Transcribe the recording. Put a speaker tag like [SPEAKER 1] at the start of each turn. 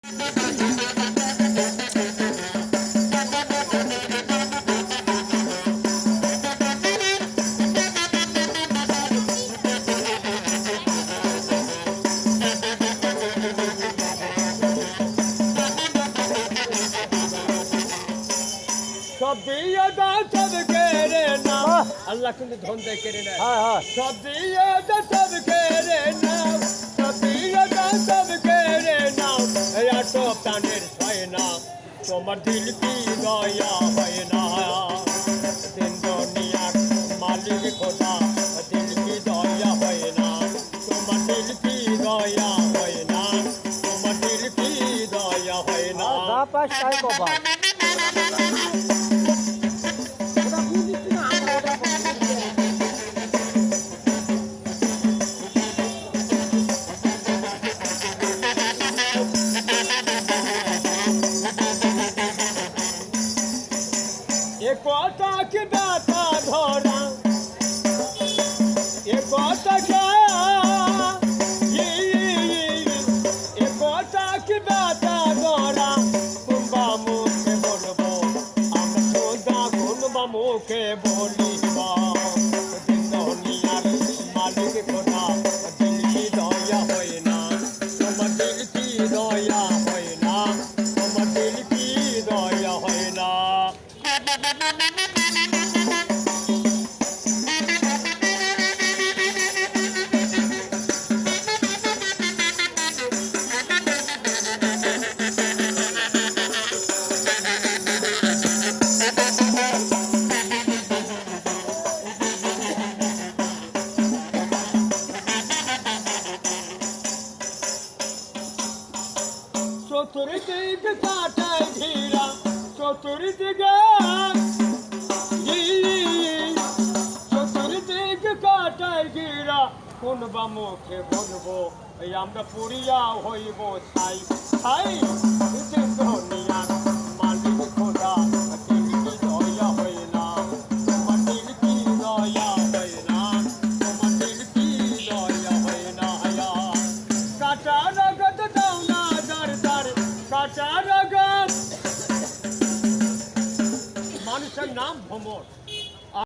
[SPEAKER 1] সব দিয়ে দাও সব কেড়ে নাও আল্লাহ কিন্তু ধন দেয় কেড়ে নেয় সব দিয়ে দাও সব কেড়ে নাও সব দিয়ে দাও সব কেড়ে নাও এত প্রাণের হয় না তোমার দিল কি দয়া হয় না দিন দুনিয়ার মালিক খোদা দিল কি দয়া হয় না তোমার দিল কি দয়া হয় না তোমার দিল কি দয়া হয় না কথা কি দাতা ধরা কথা কি দাতা ধরা কুম্বা মুখে বলবো আমরা সোজা কুম্বা মুখে বলিব দুনিয়ার মালিক খোদা দিল কি দয়া হয় না তোমার দিল কি দয়া হয় না তোমার দিল কি দয়া হয় না চতুর্দিকে কাটায় ঘিরা চতুর্দিকে কাটায় ঘিরা কোন বা মুখে বলবো এই আমরা পুরিয়া হইব ছাই ছাই